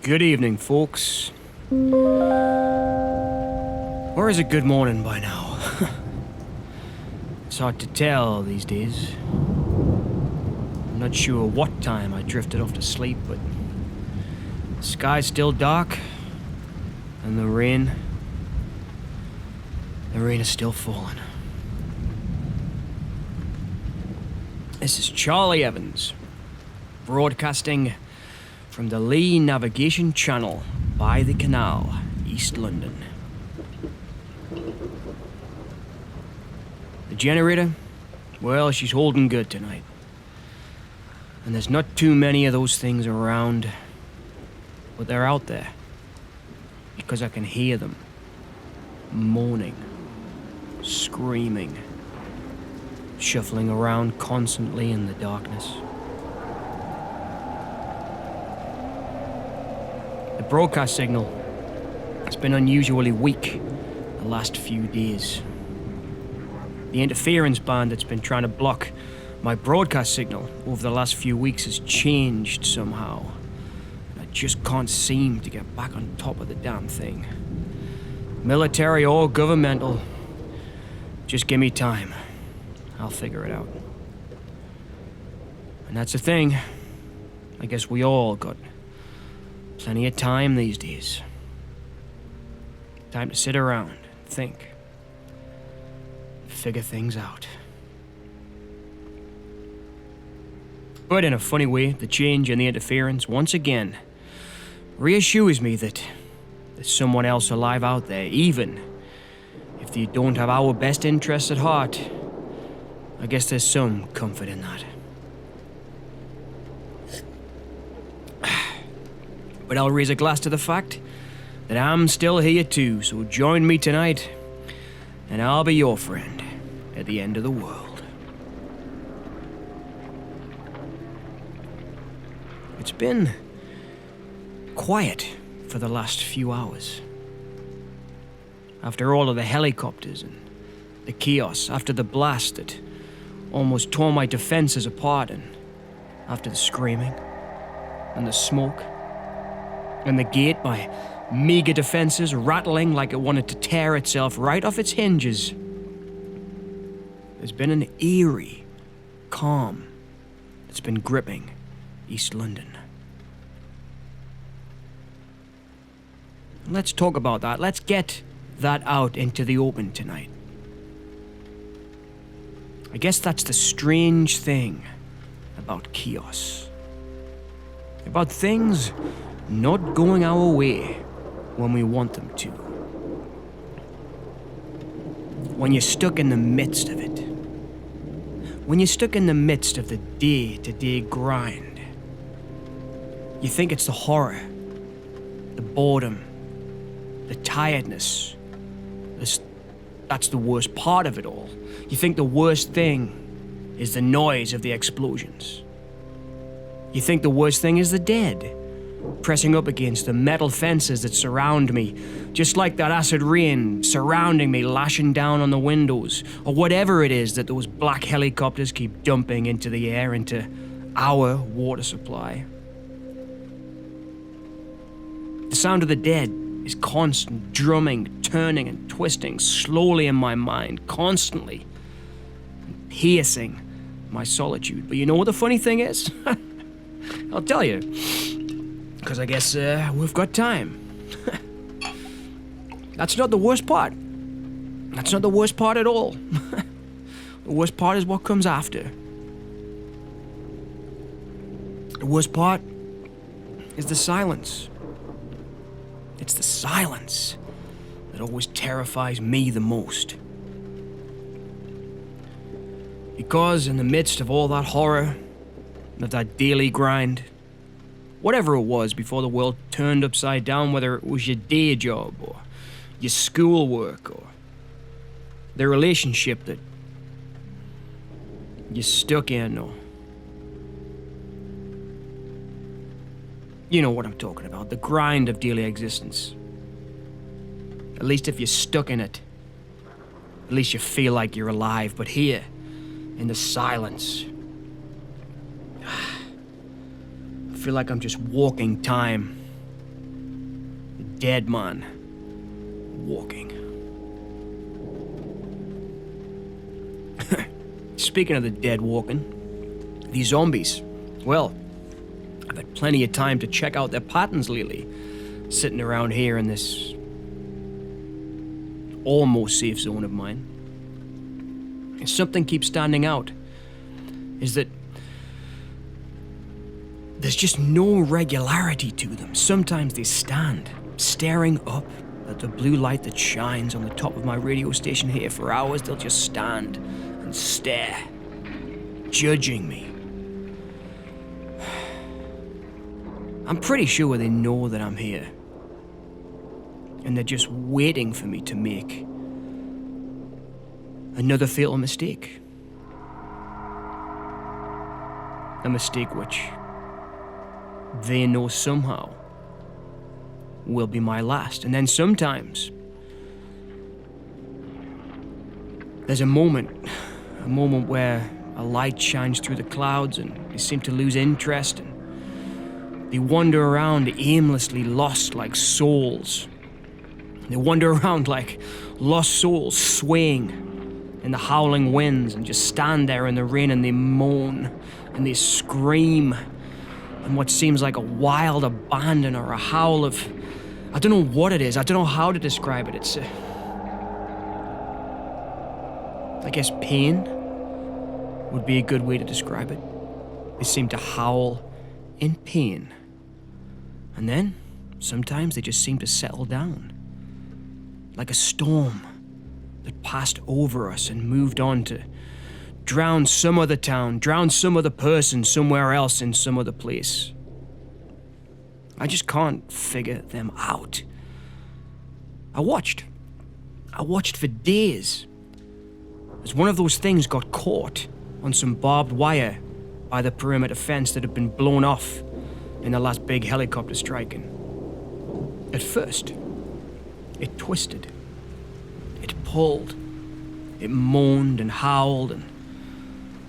Good evening, folks. Or is it good morning by now? It's hard to tell these days. I'm not sure what time I drifted off to sleep, but the sky's still dark, and the rain is still falling. This is Charlie Evans, broadcasting from the Lee Navigation Channel by the Canal, East London. The generator, well, she's holding good tonight. And there's not too many of those things around, but they're out there, because I can hear them, moaning, screaming, shuffling around constantly in the darkness. The broadcast signal has been unusually weak the last few days. The interference band that's been trying to block my broadcast signal over the last few weeks has changed somehow. I just can't seem to get back on top of the damn thing. Military or governmental, just give me time. I'll figure it out. And that's the thing. I guess we all got plenty of time these days. Time to sit around, think, figure things out. But in a funny way, the change and the interference, once again, reassures me that there's someone else alive out there, even if they don't have our best interests at heart. I guess there's some comfort in that. But I'll raise a glass to the fact that I'm still here too, so join me tonight, and I'll be your friend at the end of the world. It's been quiet for the last few hours. After all of the helicopters and the chaos, after the blast that almost tore my defenses apart, and after the screaming and the smoke and the gate, my meager defenses rattling like it wanted to tear itself right off its hinges. There's been an eerie calm that's been gripping East London. Let's talk about that. Let's get that out into the open tonight. I guess that's the strange thing about chaos. About things not going our way when we want them to. When you're stuck in the midst of it. When you're stuck in the midst of the day-to-day grind. You think it's the horror, the boredom, the tiredness. That's the worst part of it all. You think the worst thing is the noise of the explosions. You think the worst thing is the dead, pressing up against the metal fences that surround me, just like that acid rain surrounding me, lashing down on the windows, or whatever it is that those black helicopters keep dumping into the air, into our water supply. The sound of the dead is constant drumming, turning and twisting slowly in my mind, constantly, and piercing my solitude. But you know what the funny thing is? I'll tell you, because I guess we've got time. That's not the worst part. That's not the worst part at all. The worst part is what comes after. The worst part is the silence. It's the silence that always terrifies me the most. Because in the midst of all that horror, of that daily grind, whatever it was before the world turned upside down, whether it was your day job or your schoolwork or the relationship that you're stuck in, or you know what I'm talking about, the grind of daily existence. At least if you're stuck in it, at least you feel like you're alive. But here, in the silence, I feel like I'm just walking time, dead man walking. Speaking of the dead walking, these zombies, well, I've had plenty of time to check out their patterns lately, sitting around here in this almost safe zone of mine. And something keeps standing out, is that there's just no regularity to them. Sometimes they stand, staring up at the blue light that shines on the top of my radio station here for hours. They'll just stand and stare, judging me. I'm pretty sure they know that I'm here. And they're just waiting for me to make another fatal mistake. A mistake which they know somehow will be my last. And then sometimes there's a moment where a light shines through the clouds and they seem to lose interest and they wander around aimlessly, lost like souls. They wander around like lost souls, swaying in the howling winds, and just stand there in the rain and they moan and they scream in what seems like a wild abandon or a howl of, I don't know what it is, I don't know how to describe it. It's, I guess pain would be a good way to describe it. They seem to howl in pain. And then, sometimes they just seem to settle down. Like a storm that passed over us and moved on to drown some other town, drown some other person somewhere else in some other place. I just can't figure them out. I watched for days as one of those things got caught on some barbed wire by the perimeter fence that had been blown off in the last big helicopter striking. At first, it twisted, it pulled, it moaned and howled, and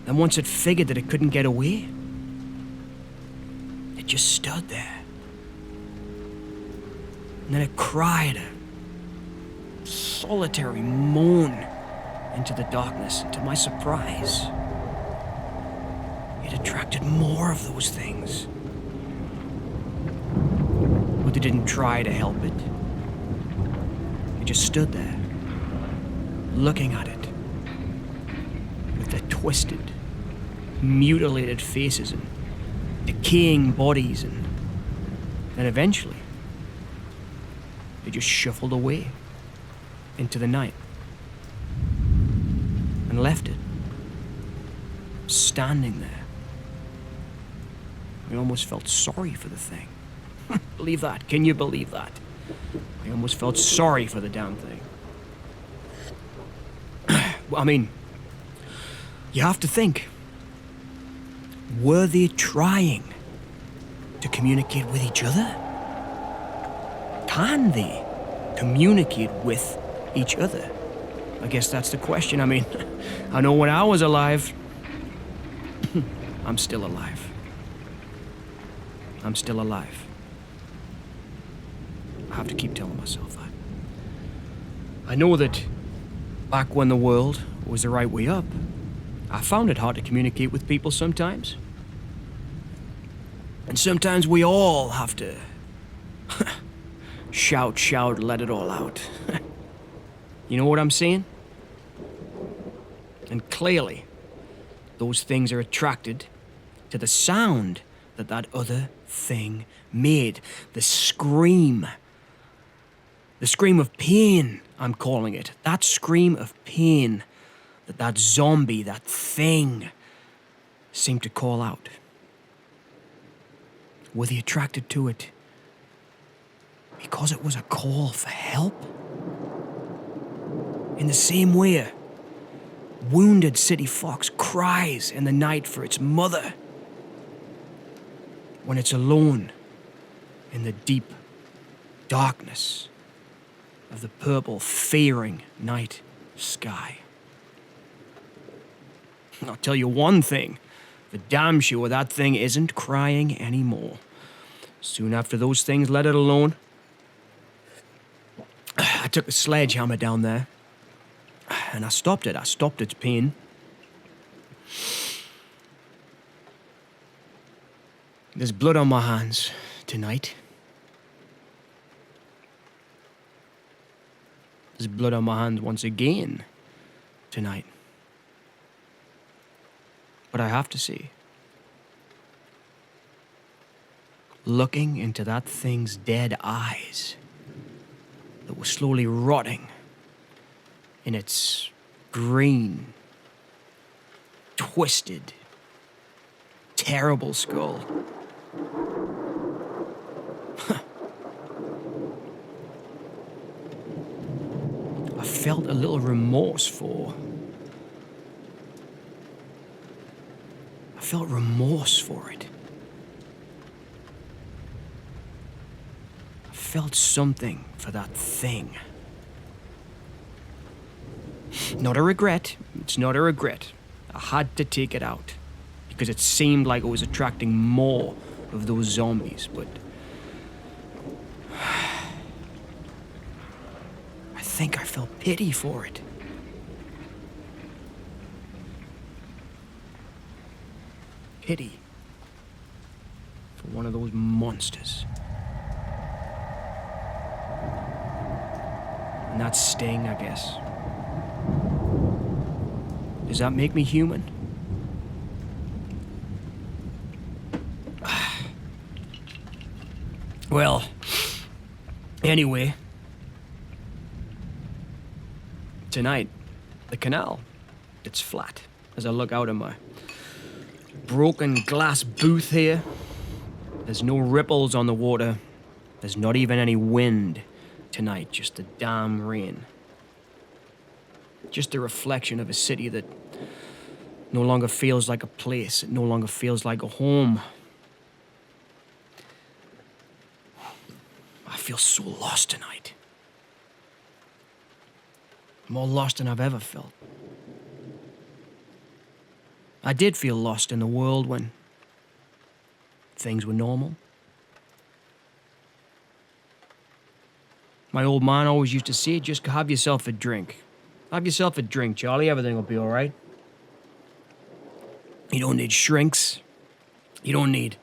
then once it figured that it couldn't get away, it just stood there. And then it cried a solitary moan into the darkness, and to my surprise, it attracted more of those things. But they didn't try to help it. They just stood there, looking at it, with their twisted, mutilated faces and decaying bodies, and then eventually, they just shuffled away into the night and left it, standing there. I almost felt sorry for the thing. Believe that? Can you believe that? I almost felt sorry for the damn thing. Well, I mean, you have to think. Were they trying to communicate with each other? Can they communicate with each other? I guess that's the question. I mean, I know when I was alive, I'm still alive. I'm still alive. I have to keep telling myself that. I know that back when the world was the right way up, I found it hard to communicate with people sometimes. And sometimes we all have to shout, let it all out. You know what I'm saying? And clearly, those things are attracted to the sound that that other thing made. The scream of pain, I'm calling it. That scream of pain that zombie, that thing, seemed to call out. Were they attracted to it because it was a call for help? In the same way a wounded city fox cries in the night for its mother when it's alone in the deep darkness of the purple, fearing night sky. I'll tell you one thing, for damn sure that thing isn't crying anymore. Soon after those things let it alone, I took the sledgehammer down there, and I stopped it. I stopped its pain. There's blood on my hands tonight. There's blood on my hands once again tonight. But I have to say, looking into that thing's dead eyes that were slowly rotting in its green, twisted, terrible skull. I felt a little remorse for. I felt remorse for it. I felt something for that thing. Not a regret. It's not a regret. I had to take it out because it seemed like it was attracting more of those zombies, but I think I felt pity for it. Pity for one of those monsters. And that sting, I guess. Does that make me human? Well, anyway, tonight, the canal, it's flat. As I look out of my broken glass booth here, there's no ripples on the water. There's not even any wind tonight, just the damn rain. Just a reflection of a city that no longer feels like a place. It no longer feels like a home. I feel so lost tonight. More lost than I've ever felt. I did feel lost in the world when things were normal. My old man always used to say, just have yourself a drink. Have yourself a drink, Charlie. Everything will be all right. You don't need shrinks. You don't need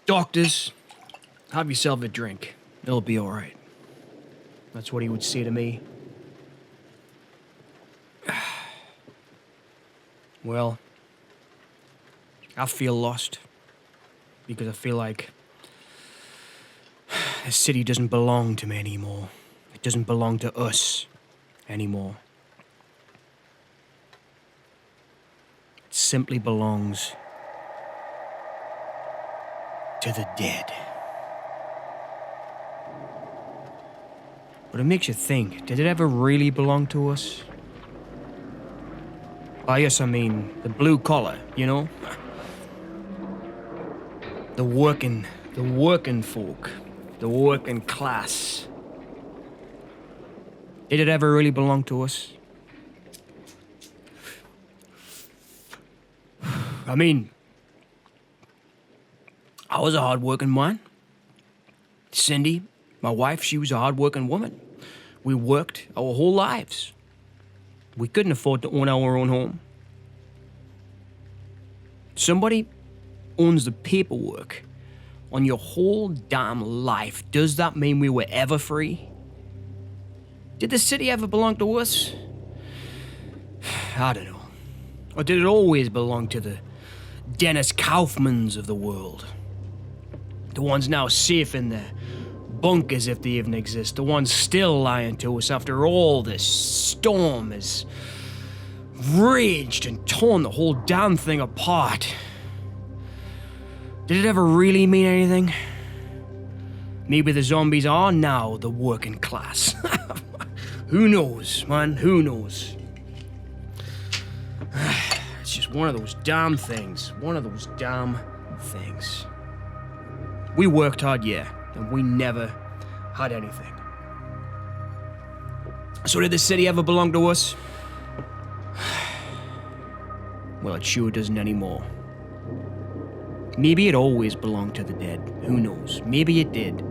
doctors. Have yourself a drink. It'll be all right. That's what he would say to me. Well, I feel lost because I feel like the city doesn't belong to me anymore. It doesn't belong to us anymore. It simply belongs to the dead. But it makes you think, did it ever really belong to us? By us, I mean the blue collar, you know? The working folk, the working class. Did it ever really belong to us? I mean, I was a hard-working man. Cindy, my wife, she was a hard-working woman. We worked our whole lives. We couldn't afford to own our own home. Somebody owns the paperwork on your whole damn life. Does that mean we were ever free? Did the city ever belong to us? I don't know. Or did it always belong to the Dennis Kaufmans of the world? The ones now safe in their bunkers, if they even exist. The ones still lying to us after all this storm has raged and torn the whole damn thing apart. Did it ever really mean anything? Maybe the zombies are now the working class. Who knows, man? Who knows? It's just one of those damn things. One of those damn things. We worked hard, yeah, and we never had anything. So did the city ever belong to us? Well, it sure doesn't anymore. Maybe it always belonged to the dead. Who knows? Maybe it did.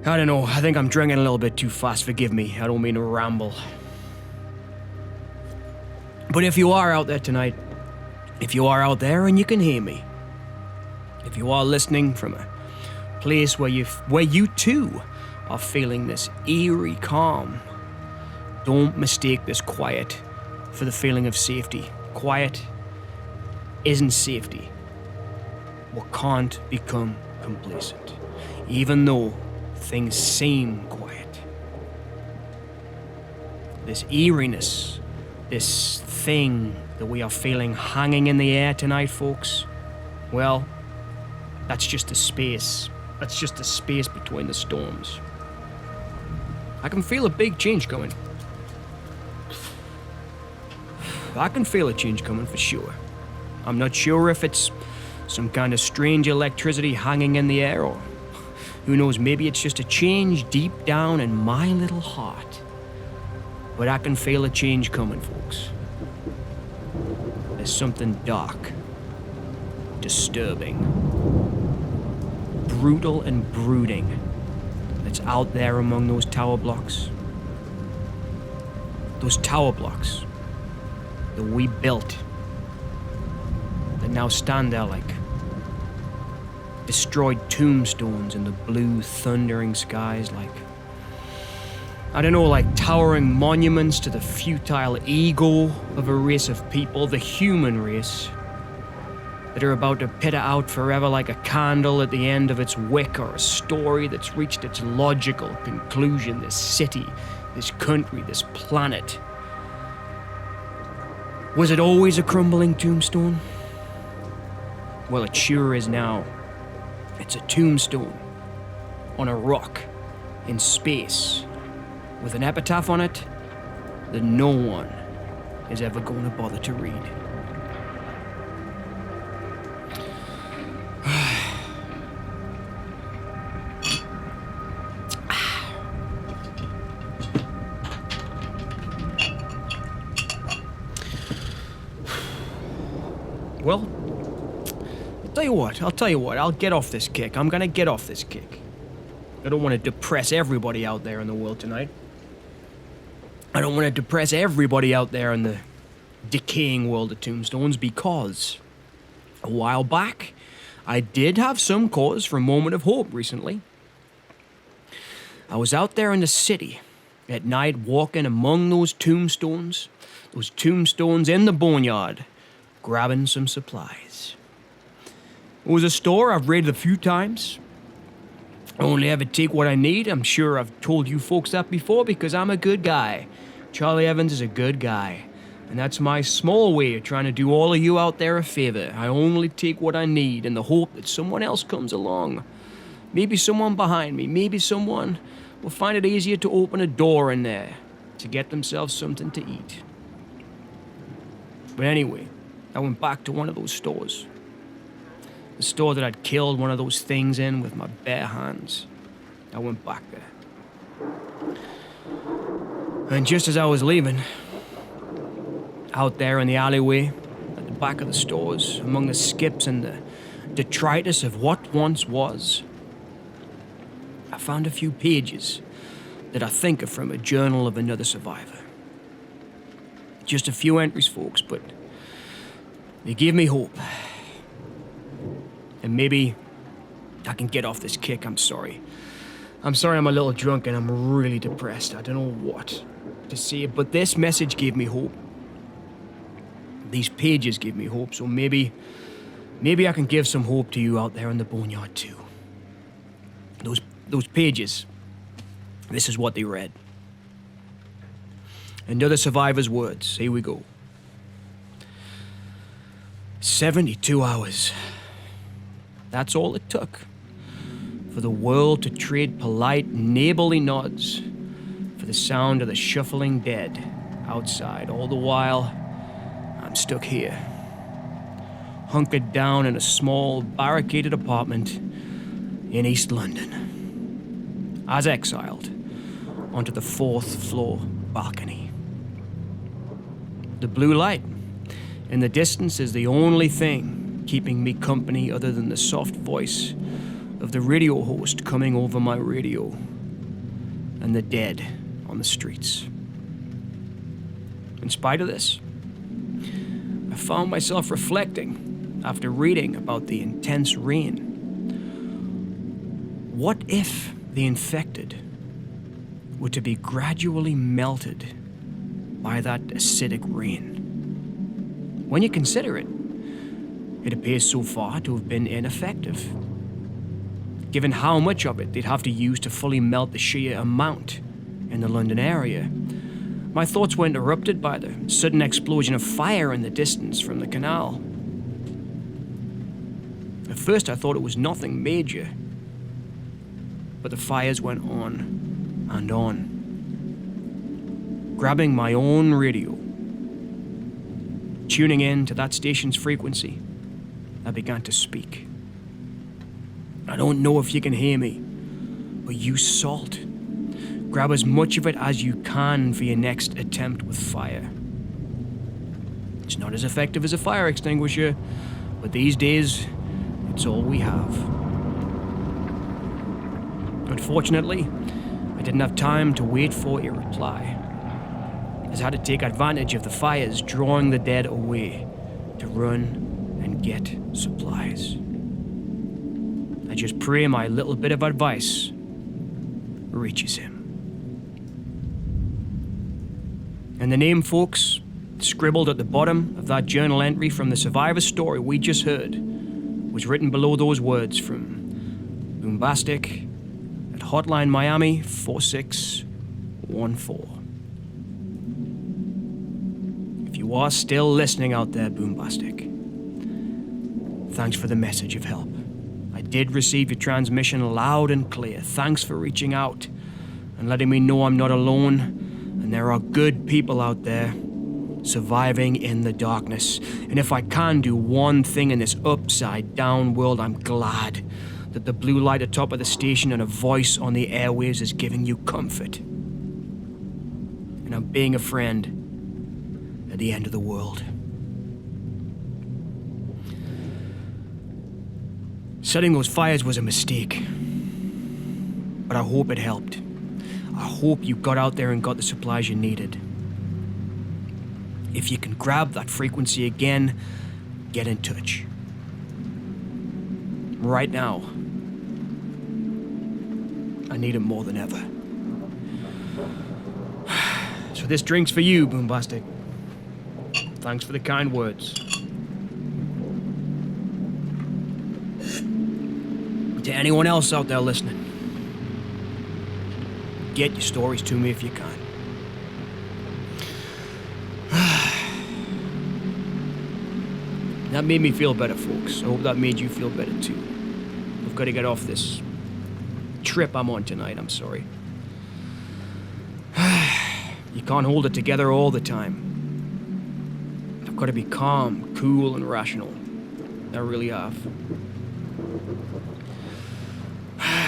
I don't know, I think I'm drinking a little bit too fast, forgive me. I don't mean to ramble. But if you are out there tonight, if you are out there and you can hear me, if you are listening from a place where you too are feeling this eerie calm, don't mistake this quiet for the feeling of safety. Quiet isn't safety. We can't become complacent, even though things seem quiet. This eeriness, this thing that we are feeling hanging in the air tonight, folks, well, that's just a space. That's just a space between the storms. I can feel a big change coming. I can feel a change coming for sure. I'm not sure if it's some kind of strange electricity hanging in the air, or who knows, maybe it's just a change deep down in my little heart. But I can feel a change coming, folks. There's something dark, disturbing, brutal and brooding that's out there among those tower blocks. Those tower blocks that we built, that now stand there like destroyed tombstones in the blue, thundering skies, like, I don't know, like towering monuments to the futile ego of a race of people, the human race, that are about to pitter out forever like a candle at the end of its wick, or a story that's reached its logical conclusion. This city, this country, this planet. Was it always a crumbling tombstone? Well, it sure is now. It's a tombstone on a rock in space with an epitaph on it that no one is ever going to bother to read. Well, I'll tell you what, I'll get off this kick. I'm gonna get off this kick. I don't want to depress everybody out there in the world tonight. I don't want to depress everybody out there in the decaying world of tombstones, because a while back, I did have some cause for a moment of hope recently. I was out there in the city at night walking among those tombstones in the boneyard, grabbing some supplies. It was a store I've raided a few times. I only ever take what I need. I'm sure I've told you folks that before, because I'm a good guy. Charlie Evans is a good guy. And that's my small way of trying to do all of you out there a favor. I only take what I need in the hope that someone else comes along. Maybe someone behind me. Maybe someone will find it easier to open a door in there to get themselves something to eat. But anyway, I went back to one of those stores. The store that I'd killed one of those things in with my bare hands. I went back there. And just as I was leaving, out there in the alleyway, at the back of the stores, among the skips and the detritus of what once was, I found a few pages that I think are from a journal of another survivor. Just a few entries, folks, but they give me hope. And maybe I can get off this kick. I'm sorry I'm a little drunk and I'm really depressed. I don't know what to say, but this message gave me hope. These pages give me hope, so maybe I can give some hope to you out there in the boneyard too. Those pages, this is what they read. Another survivor's words. Here we go. 72 hours. That's all it took for the world to trade polite, neighborly nods for the sound of the shuffling dead outside. All the while, I'm stuck here, hunkered down in a small, barricaded apartment in East London, as exiled onto the 4th floor balcony. The blue light in the distance is the only thing keeping me company other than the soft voice of the radio host coming over my radio. and the dead on the streets. In spite of this, I found myself reflecting after reading about the intense rain. What if the infected were to be gradually melted by that acidic rain? When you consider it, it appears so far to have been ineffective, given how much of it they'd have to use to fully melt the sheer amount in the London area. My thoughts were interrupted by the sudden explosion of fire in the distance from the canal. At first I thought it was nothing major, but the fires went on and on. Grabbing my own radio, tuning in to that station's frequency, I began to speak. I don't know if you can hear me, but use salt. Grab as much of it as you can for your next attempt with fire. It's not as effective as a fire extinguisher, but these days, it's all we have. Unfortunately, I didn't have time to wait for a reply, as I had to take advantage of the fires drawing the dead away to run and get supplies. I just pray my little bit of advice reaches him. And the name, folks, scribbled at the bottom of that journal entry from the survivor story we just heard, was written below those words from Boombastic at Hotline Miami 4614. If you are still listening out there, Boombastic, thanks for the message of help. I did receive your transmission loud and clear. Thanks for reaching out and letting me know I'm not alone, and there are good people out there surviving in the darkness. And if I can do one thing in this upside-down world, I'm glad that the blue light atop of the station and a voice on the airwaves is giving you comfort. And I'm being a friend at the end of the world. Setting those fires was a mistake, but I hope it helped. I hope you got out there and got the supplies you needed. If you can grab that frequency again, get in touch. Right now, I need it more than ever. So this drink's for you, Boombastic. Thanks for the kind words. To anyone else out there listening, get your stories to me if you can. That made me feel better, folks. I hope that made you feel better too. I've got to get off this trip I'm on tonight, I'm sorry. You can't hold it together all the time. I've got to be calm, cool, and rational. I really have.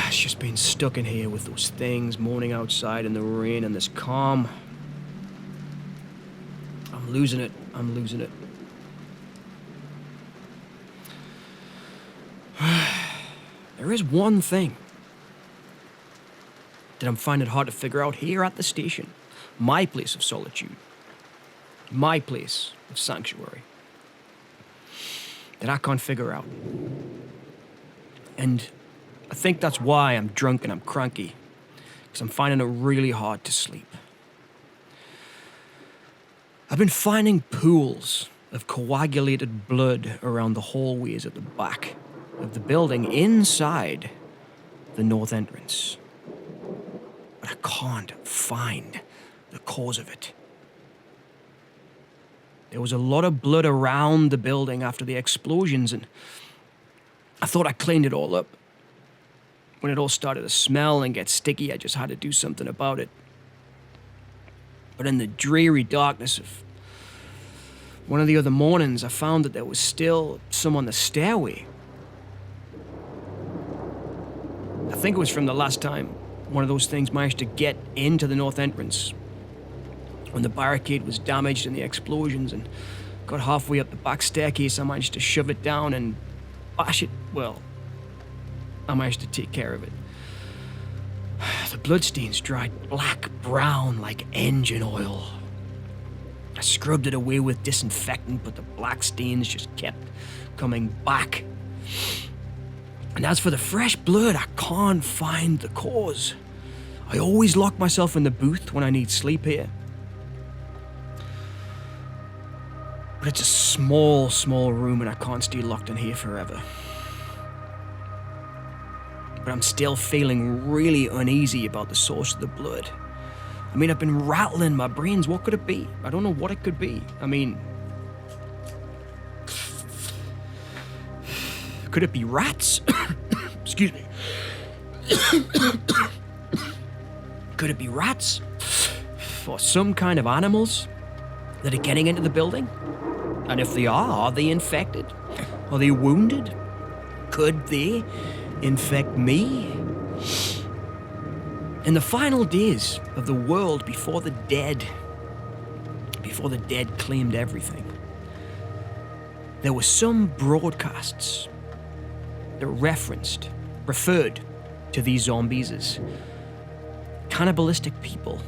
It's just been stuck in here with those things moaning outside in the rain and this calm. I'm losing it. There is one thing that I'm finding hard to figure out here at the station. My place of solitude. My place of sanctuary. That I can't figure out. And I think that's why I'm drunk and I'm cranky. Because I'm finding it really hard to sleep. I've been finding pools of coagulated blood around the hallways at the back of the building inside the north entrance. But I can't find the cause of it. There was a lot of blood around the building after the explosions, and I thought I cleaned it all up. When it all started to smell and get sticky, I just had to do something about it. But in the dreary darkness of one of the other mornings, I found that there was still some on the stairway. I think it was from the last time one of those things managed to get into the north entrance, when the barricade was damaged in the explosions, and got halfway up the back staircase. I managed to shove it down and bash it. Well, I managed to take care of it. The bloodstains dried black brown like engine oil. I scrubbed it away with disinfectant, but the black stains just kept coming back. And as for the fresh blood, I can't find the cause. I always lock myself in the booth when I need sleep here. But it's a small, small room and I can't stay locked in here forever. But I'm still feeling really uneasy about the source of the blood. I mean, I've been rattling my brains. What could it be? I don't know what it could be. I mean, could it be rats? Excuse me. Could it be rats? Or some kind of animals that are getting into the building? And if they are they infected? Are they wounded? Could they infect me? In the final days of the world before the dead claimed everything, there were some broadcasts that referred to these zombies as cannibalistic people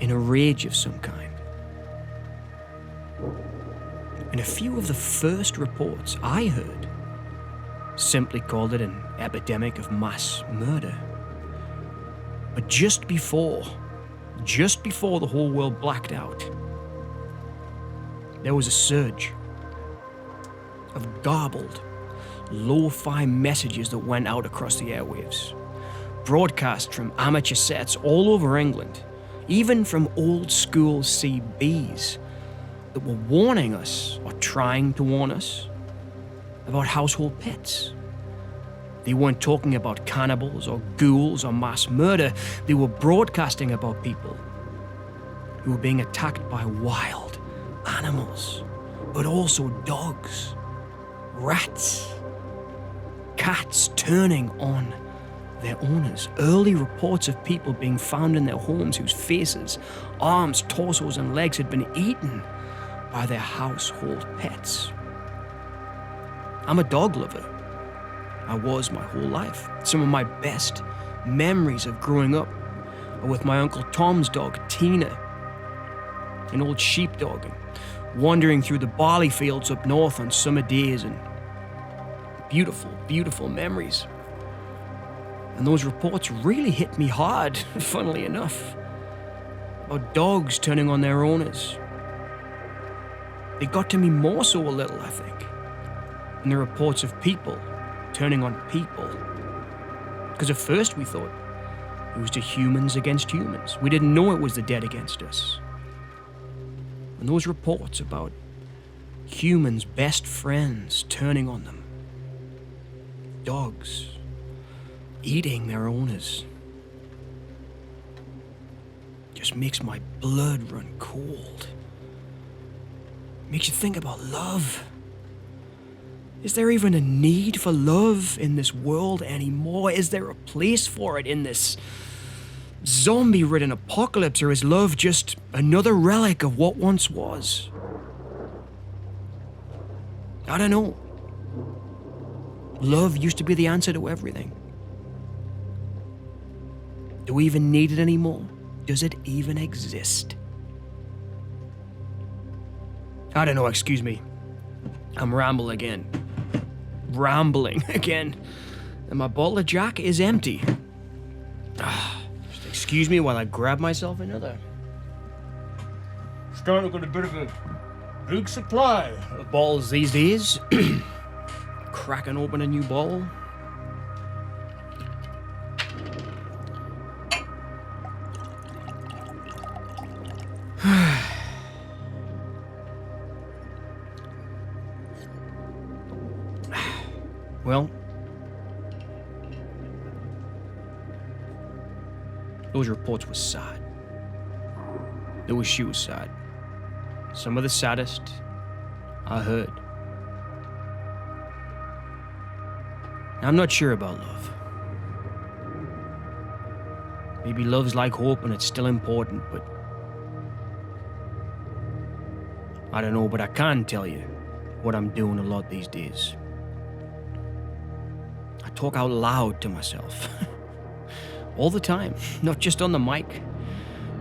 in a rage of some kind. And a few of the first reports I heard simply called it an epidemic of mass murder. But just before the whole world blacked out, there was a surge of garbled, lo-fi messages that went out across the airwaves, broadcast from amateur sets all over England, even from old-school CBs that were warning us, or trying to warn us, about household pets. They weren't talking about cannibals or ghouls or mass murder. They were broadcasting about people who were being attacked by wild animals, but also dogs, rats, cats turning on their owners. Early reports of people being found in their homes whose faces, arms, torsos, and legs had been eaten by their household pets. I'm a dog lover. I was my whole life. Some of my best memories of growing up are with my Uncle Tom's dog, Tina, an old sheepdog, and wandering through the barley fields up north on summer days, and beautiful, beautiful memories. And those reports really hit me hard, funnily enough, about dogs turning on their owners. They got to me more so a little, I think, than the reports of people turning on people. Because at first we thought it was just humans against humans. We didn't know it was the dead against us. And those reports about humans' best friends turning on them, dogs eating their owners, just makes my blood run cold. Makes you think about love. Is there even a need for love in this world anymore? Is there a place for it in this zombie-ridden apocalypse, or is love just another relic of what once was? I don't know. Love used to be the answer to everything. Do we even need it anymore? Does it even exist? I don't know, excuse me. I'm rambling again. And my bottle of Jack is empty. Just excuse me while I grab myself another. Starting to get a bit of a big supply of bottles these days. Cracking open a new bottle. Well, those reports were sad. They were sad. Some of the saddest I heard. Now, I'm not sure about love. Maybe love's like hope and it's still important, but I don't know, but I can tell you what I'm doing a lot these days. I talk out loud to myself. All the time, not just on the mic.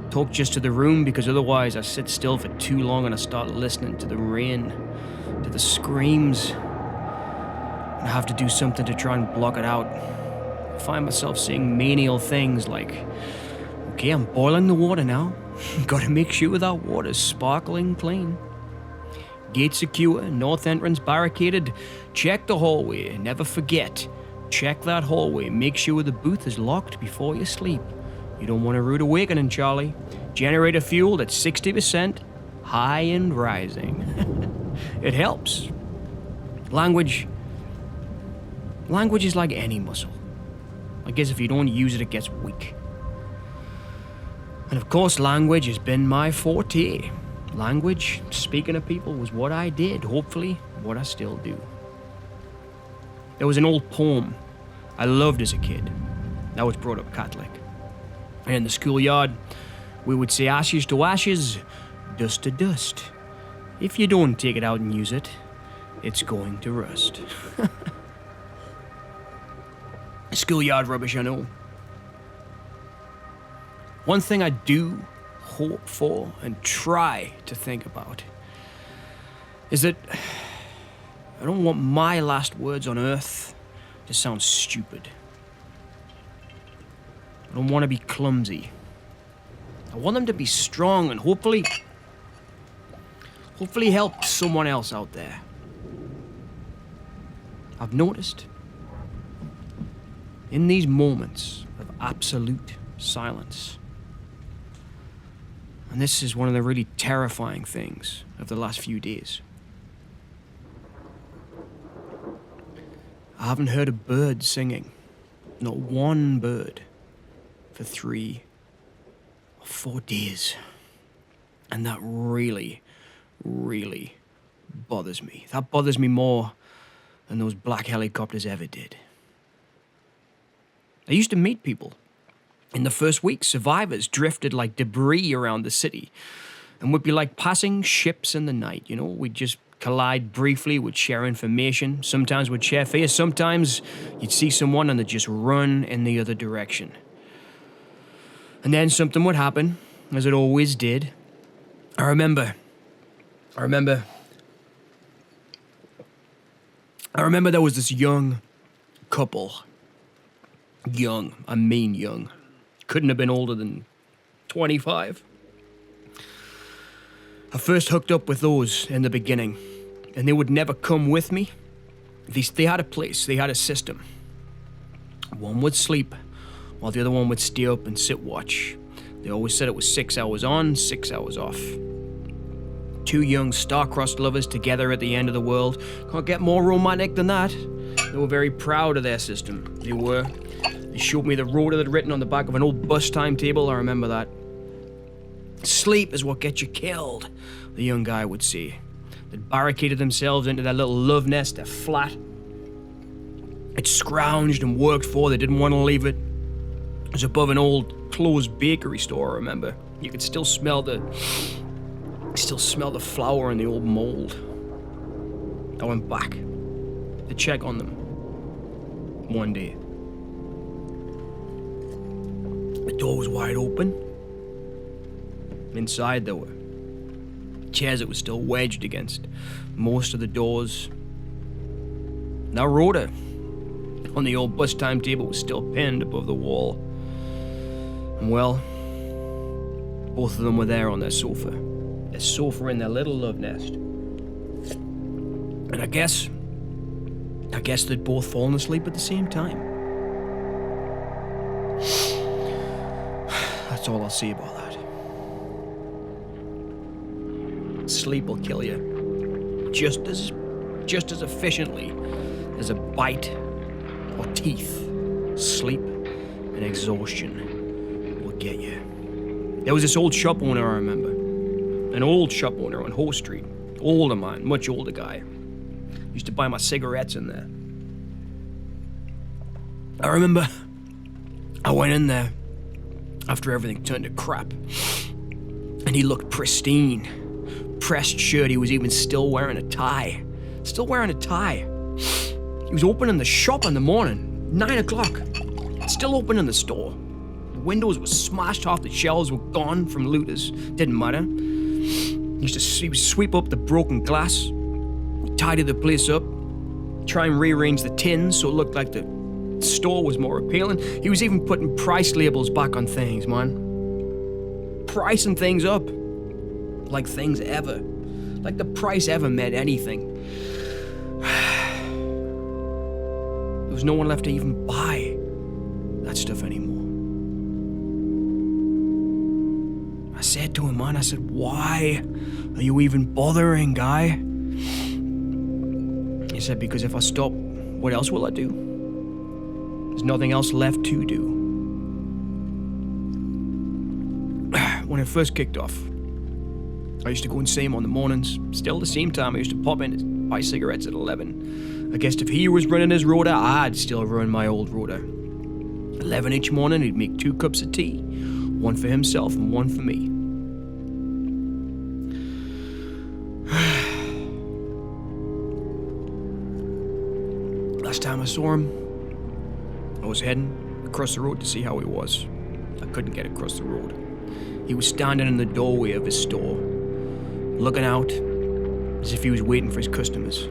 Talk just to the room because otherwise I sit still for too long and I start listening to the rain, to the screams. And I have to do something to try and block it out. I find myself saying menial things like, okay, I'm boiling the water now. Gotta make sure that water's sparkling clean. Gate secure, north entrance barricaded. Check the hallway, never forget. Check that hallway, make sure the booth is locked before you sleep. You don't want a rude awakening, Charlie. Generator fueled at 60%, high and rising. It helps. Language is like any muscle. I guess if you don't use it, it gets weak. And of course, language has been my forte. Language, speaking to people, was what I did, hopefully what I still do. There was an old poem I loved as a kid. I was brought up Catholic. And in the schoolyard, we would say ashes to ashes, dust to dust. If you don't take it out and use it, it's going to rust. Schoolyard rubbish, I know. One thing I do hope for and try to think about is that I don't want my last words on earth to sound stupid. I don't want to be clumsy. I want them to be strong and hopefully help someone else out there. I've noticed in these moments of absolute silence, and this is one of the really terrifying things of the last few days, I haven't heard a bird singing, not one bird, for 3 or 4 days. And that really, really bothers me. That bothers me more than those black helicopters ever did. I used to meet people. In the first week, survivors drifted like debris around the city and would be like passing ships in the night, you know? We'd just collide briefly, would share information. Sometimes we'd share fear. Sometimes you'd see someone and they'd just run in the other direction. And then something would happen, as it always did. I remember there was this young couple. Young, I mean young. Couldn't have been older than 25. I first hooked up with those in the beginning, and they would never come with me. They had a place, they had a system. One would sleep, while the other one would stay up and sit watch. They always said it was 6 hours on, 6 hours off. 2 young star-crossed lovers together at the end of the world. Can't get more romantic than that. They were very proud of their system. They were. They showed me the rota they'd written on the back of an old bus timetable. I remember that. Sleep is what gets you killed, the young guy would say. They'd barricaded themselves into their little love nest, their flat. It scrounged and worked for. They didn't want to leave it. It was above an old closed bakery store, I remember. You could still smell the flour and the old mold. I went back to check on them one day. The door was wide open. Inside there were chairs that were still wedged against most of the doors. That rota on the old bus timetable was still pinned above the wall. And well, both of them were there on their sofa. Their sofa in their little love nest. And I guess they'd both fallen asleep at the same time. That's all I'll say about that. Sleep will kill you just as efficiently as a bite or teeth. Sleep and exhaustion will get you. There was this old shop owner I remember. An old shop owner on Ho Street. Older man, much older guy. Used to buy my cigarettes in there. I remember I went in there after everything turned to crap. And he looked pristine. Pressed shirt, he was even still wearing a tie. He was opening the shop in the morning, 9 o'clock. Still opening the store. The windows were smashed off, the shelves were gone from looters. Didn't matter. He would sweep up the broken glass, tidy the place up, try and rearrange the tins so it looked like the store was more appealing. He was even putting price labels back on things, man. Pricing things up. Like things ever. Like the price ever meant anything. There was no one left to even buy that stuff anymore. I said to him, man, I said, why are you even bothering, guy? He said, because if I stop, what else will I do? There's nothing else left to do. When it first kicked off, I used to go and see him on the mornings. Still the same time, I used to pop in and buy cigarettes at 11. I guess if he was running his rota, I'd still run my old rota. 11 each morning, he'd make 2 cups of tea. One for himself and one for me. Last time I saw him, I was heading across the road to see how he was. I couldn't get across the road. He was standing in the doorway of his store, looking out as if he was waiting for his customers.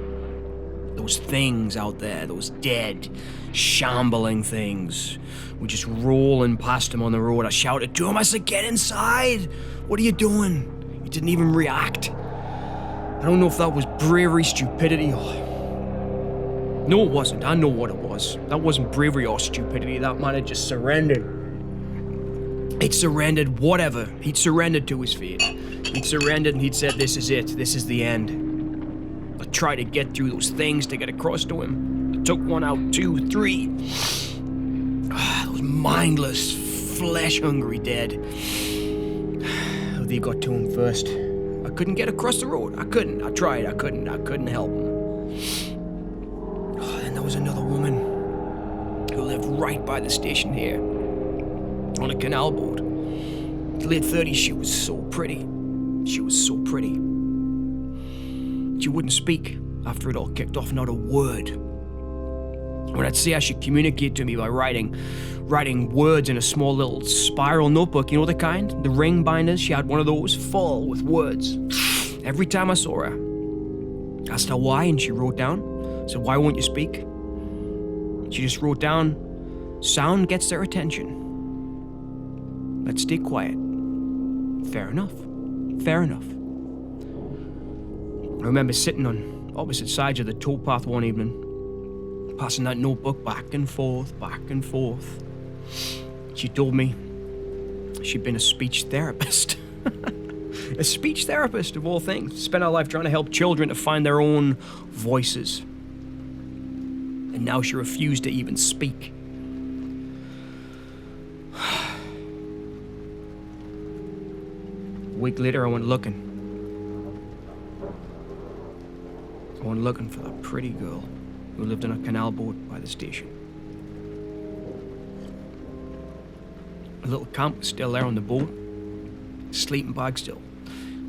Those things out there, those dead, shambling things, were just rolling past him on the road. I shouted to him, I said, get inside! What are you doing? He didn't even react. I don't know if that was bravery, stupidity, or... No, it wasn't. I know what it was. That wasn't bravery or stupidity. That man had just surrendered. He'd surrendered whatever. He'd surrendered to his fate. He'd surrendered and he'd said, this is it. This is the end. I tried to get through those things to get across to him. I took 1 out, 2, 3. Those mindless, flesh-hungry dead. They got to him first. I couldn't get across the road. I couldn't. I tried. I couldn't help him. Then there was another woman who lived right by the station here, on a canal boat. Late 30s, she was so pretty. She was so pretty. She wouldn't speak after it all kicked off, not a word. When I'd say I should communicate to me by writing words in a small little spiral notebook, you know the kind? The ring binders, she had one of those full with words. Every time I saw her, I asked her why, and she wrote down. I said, why won't you speak? She just wrote down, sound gets their attention. Let's stay quiet. Fair enough. Fair enough. I remember sitting on opposite sides of the towpath one evening, passing that notebook back and forth, back and forth. She told me she'd been a speech therapist. A speech therapist, of all things. Spent her life trying to help children to find their own voices. And now she refused to even speak. A week later, I went looking. I went looking for that pretty girl who lived on a canal boat by the station. A little camp was still there on the boat. Sleeping bag still,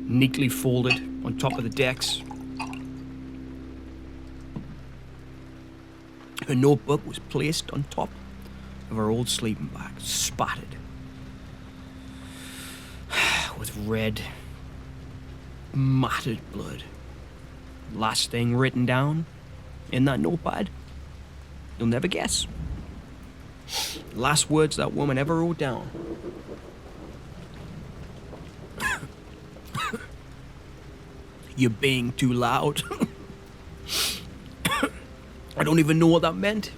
neatly folded on top of the decks. Her notebook was placed on top of her old sleeping bag, spotted with red, matted blood. Last thing written down in that notepad, you'll never guess. Last words that woman ever wrote down. You're being too loud. I don't even know what that meant.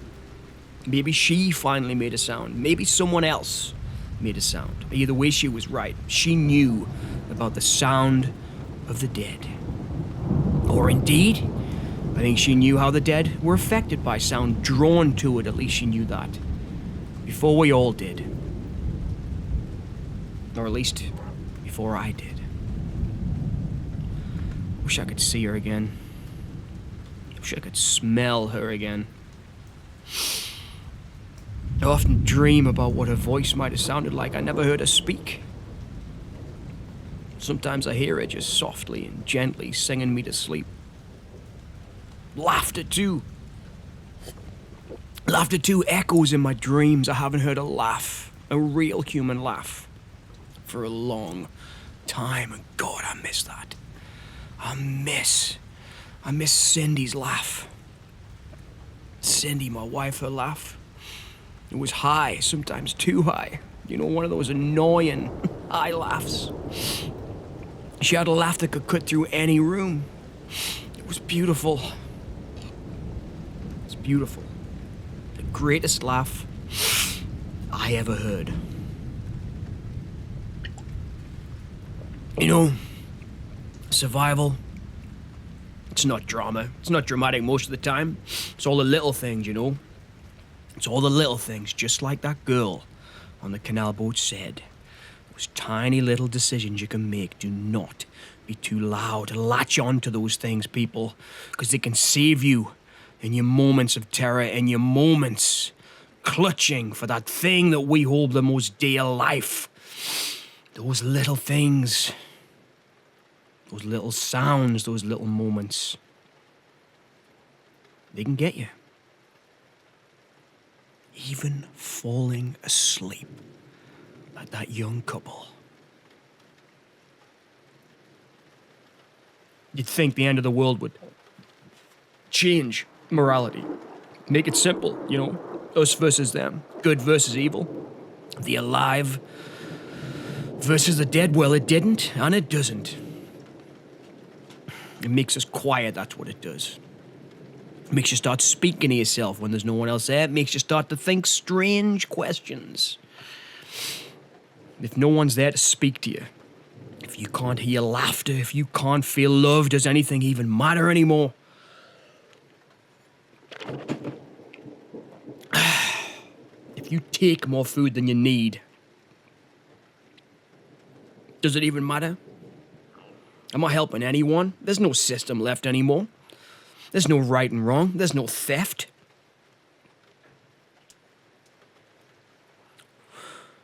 Maybe she finally made a sound. Maybe someone else made a sound. Either way, she was right. She knew about the sound of the dead. Or indeed, I think she knew how the dead were affected by sound, drawn to it. At least she knew that. Before we all did. Or at least, before I did. Wish I could see her again. Wish I could smell her again. I often dream about what her voice might have sounded like. I never heard her speak. Sometimes I hear her just softly and gently singing me to sleep. Laughter too. Laughter too echoes in my dreams. I haven't heard her laugh A real human laugh. For a long time. And God, I miss that. I miss Cindy's laugh. Cindy, my wife, her laugh. It was high, sometimes too high. You know, one of those annoying high laughs. She had a laugh that could cut through any room. It was beautiful. It's beautiful. The greatest laugh I ever heard. You know, survival, it's not drama. It's not dramatic most of the time. It's all the little things, you know. It's all the little things, just like that girl on the canal boat said. Those tiny little decisions you can make. Do not be too loud. Latch on to those things, people, because they can save you in your moments of terror, in your moments clutching for that thing that we hold the most dear, life. Those little things, those little sounds, those little moments, they can get you. Even falling asleep like that young couple. You'd think the end of the world would change morality. Make it simple, you know? Us versus them. Good versus evil. The alive versus the dead. Well, it didn't, and it doesn't. It makes us quiet, that's what it does. It makes you start speaking to yourself when there's no one else there. It makes you start to think strange questions. If no one's there to speak to you, if you can't hear laughter, if you can't feel love, does anything even matter anymore? If you take more food than you need, does it even matter? Am I helping anyone? There's no system left anymore. There's no right and wrong. There's no theft.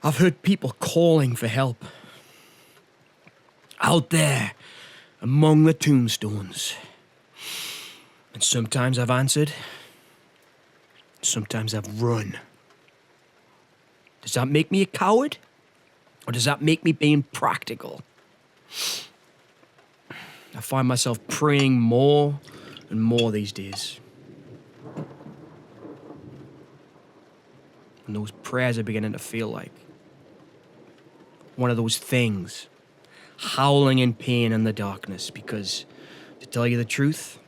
I've heard people calling for help. Out there, among the tombstones. And sometimes I've answered. Sometimes I've run. Does that make me a coward? Or does that make me being practical? I find myself praying more and more these days. And those prayers are beginning to feel like one of those things howling in pain in the darkness, because, to tell you the truth,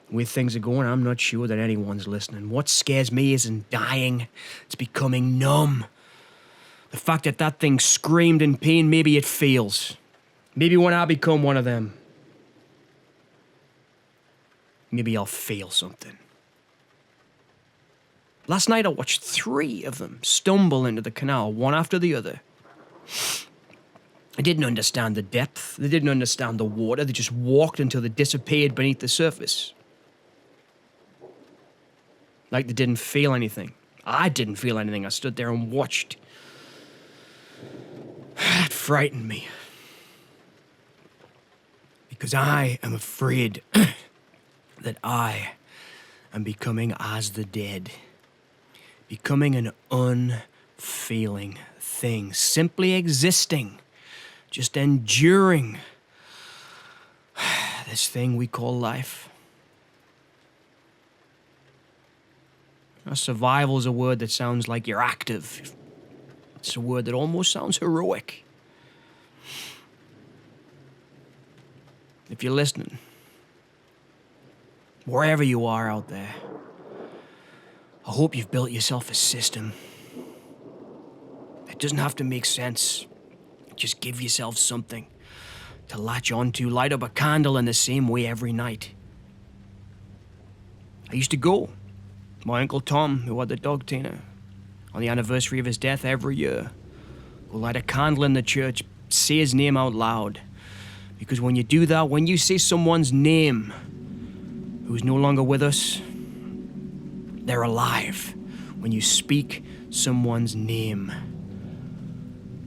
the way things are going, I'm not sure that anyone's listening. What scares me isn't dying, it's becoming numb. The fact that that thing screamed in pain, maybe it fails. Maybe when I become one of them, maybe I'll fail something. Last night I watched 3 of them stumble into the canal, one after the other. They didn't understand the depth. They didn't understand the water. They just walked until they disappeared beneath the surface. Like they didn't feel anything. I didn't feel anything. I stood there and watched. It frightened me. Because I am afraid that I am becoming as the dead. Becoming an unfeeling thing. Simply existing. Just enduring this thing we call life. Now, survival is a word that sounds like you're active. It's a word that almost sounds heroic. If you're listening, wherever you are out there, I hope you've built yourself a system. It doesn't have to make sense. Just give yourself something to latch onto. Light up a candle in the same way every night. I used to go. My Uncle Tom, who had the dog Tina, on the anniversary of his death every year, go light a candle in the church, say his name out loud. Because when you do that, when you say someone's name who's no longer with us, they're alive. When you speak someone's name,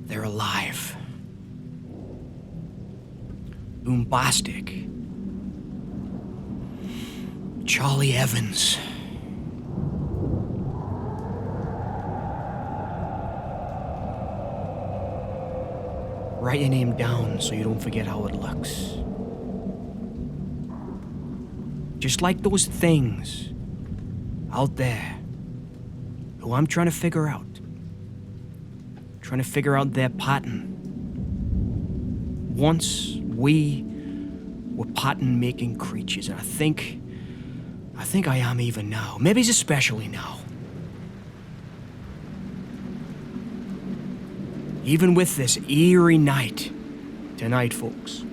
they're alive. Boombastic. Charlie Evans. Write your name down so you don't forget how it looks. Just like those things out there who I'm trying to figure out. Trying to figure out their pattern. Once we were pattern-making creatures, and I think I am even now. Maybe it's especially now. Even with this eerie night tonight, folks.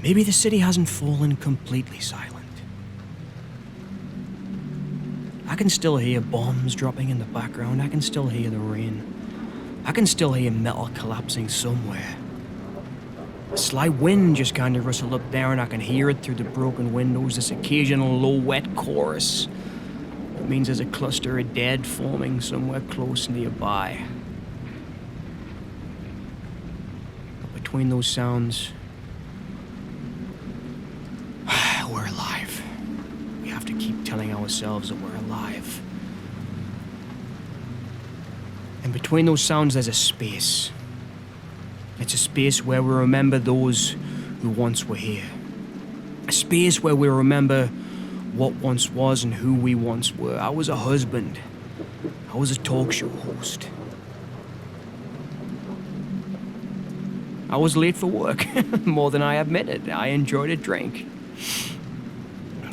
Maybe the city hasn't fallen completely silent. I can still hear bombs dropping in the background. I can still hear the rain. I can still hear metal collapsing somewhere. A slight wind just kind of rustled up there, and I can hear it through the broken windows, this occasional low, wet chorus. It means there's a cluster of dead forming somewhere close nearby. But between those sounds, we're alive. We have to keep telling ourselves that we're alive. And between those sounds, there's a space. It's a space where we remember those who once were here. A space where we remember what once was and who we once were. I was a husband. I was a talk show host. I was late for work, more than I admitted. I enjoyed a drink.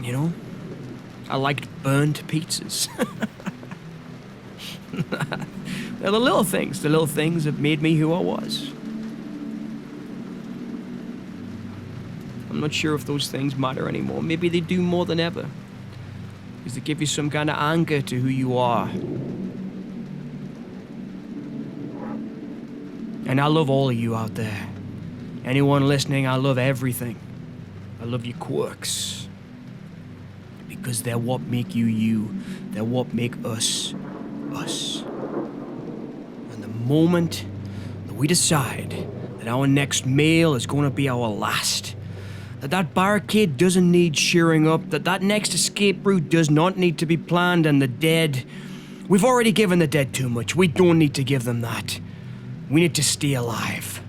You know, I liked burnt pizzas. They're the little things that made me who I was. I'm not sure if those things matter anymore. Maybe they do more than ever. Because they give you some kind of anchor to who you are. And I love all of you out there. Anyone listening, I love everything. I love your quirks. Because they're what make you you. They're what make us us. And the moment that we decide that our next meal is going to be our last, that barricade doesn't need shearing up, that next escape route does not need to be planned, and the dead, we've already given the dead too much. We don't need to give them that. We need to stay alive.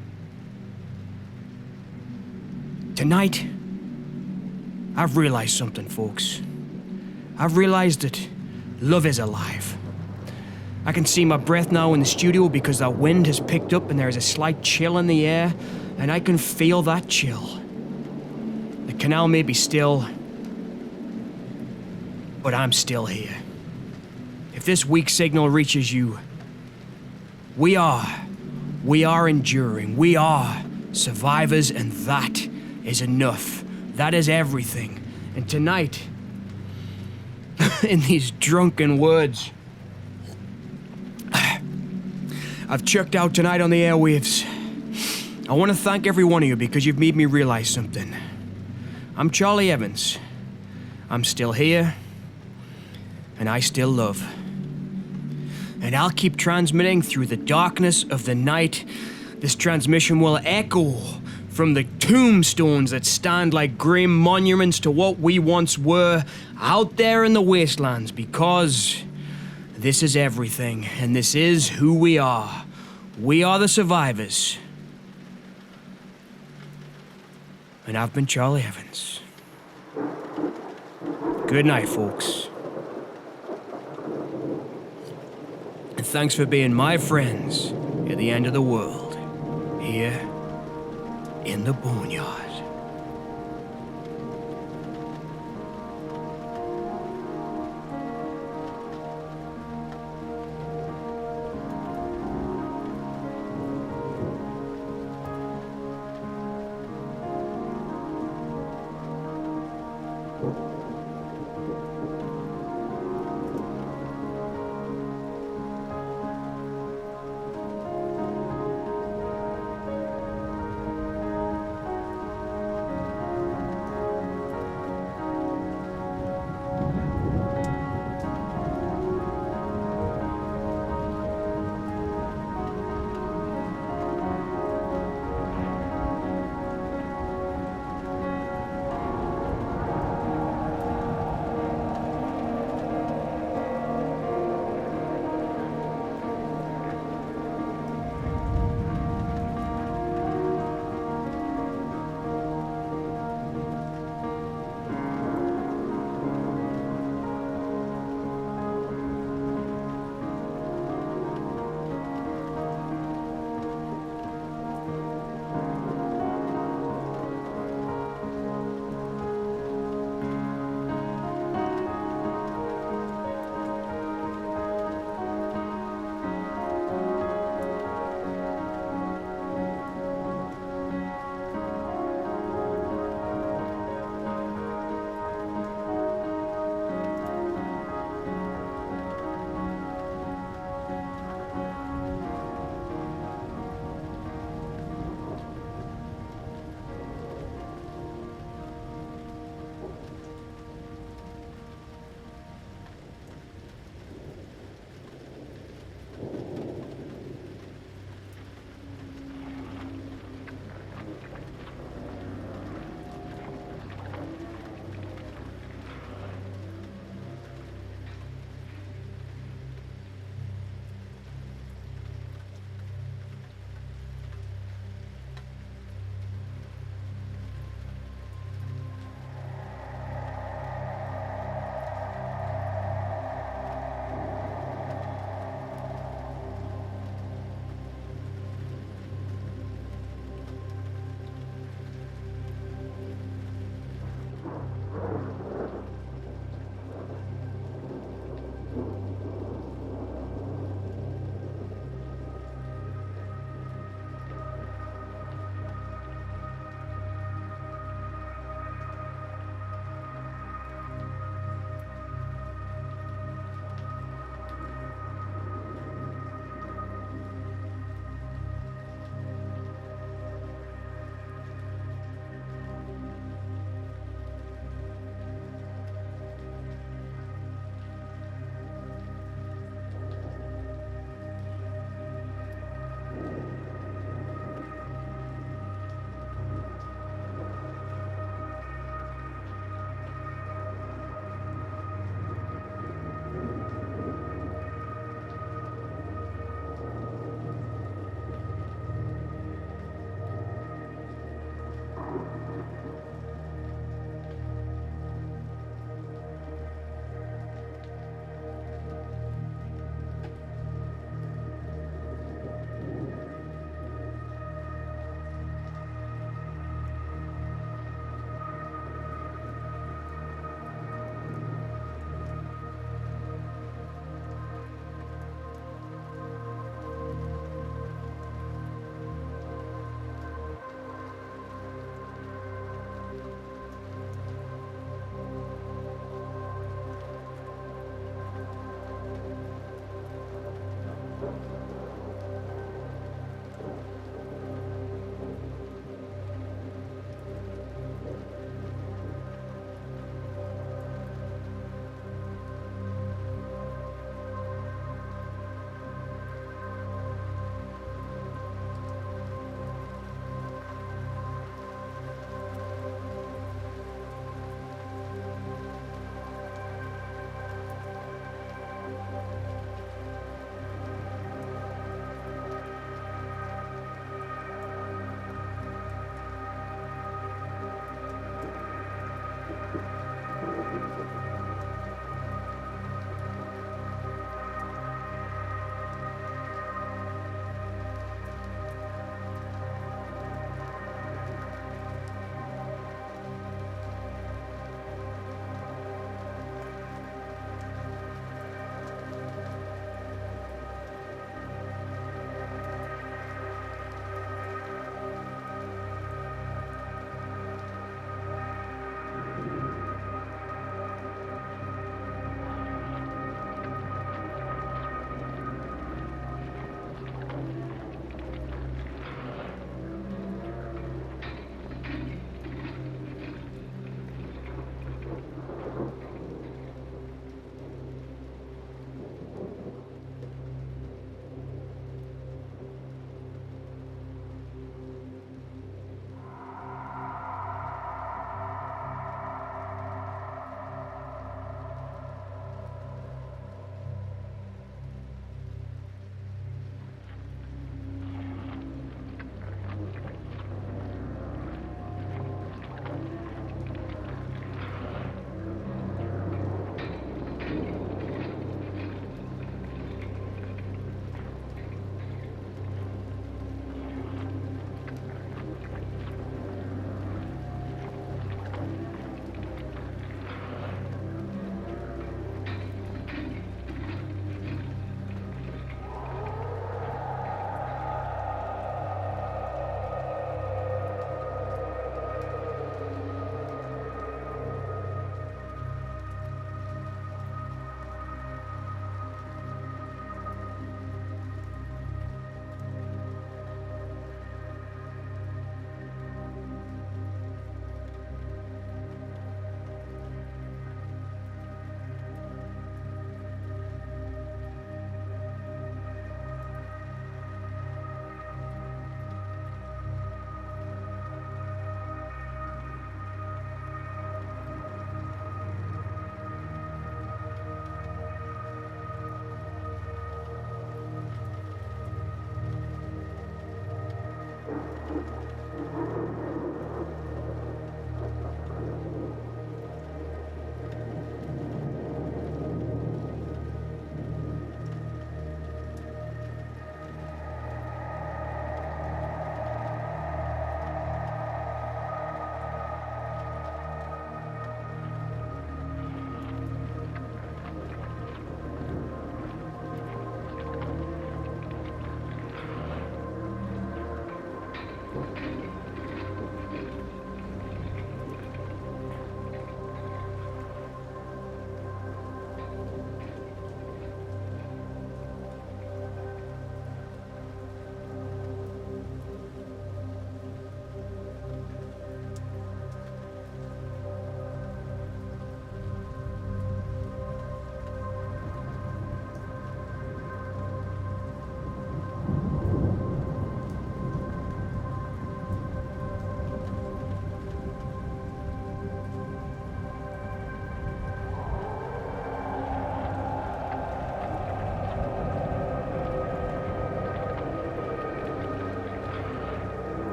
Tonight, I've realized something, folks. I've realized that love is alive. I can see my breath now in the studio because that wind has picked up and there is a slight chill in the air, and I can feel that chill. The canal may be still, but I'm still here. If this weak signal reaches you, we are enduring. We are survivors, and that is enough. That is everything. And tonight, in these drunken words, I've checked out tonight on the airwaves. I want to thank every one of you because you've made me realize something. I'm Charlie Evans. I'm still here, and I still love. And I'll keep transmitting through the darkness of the night. This transmission will echo from the tombstones that stand like grey monuments to what we once were out there in the wastelands, because this is everything, and this is who we are. We are the survivors. And I've been Charlie Evans. Good night, folks. And thanks for being my friends at the end of the world, here in the Boneyard.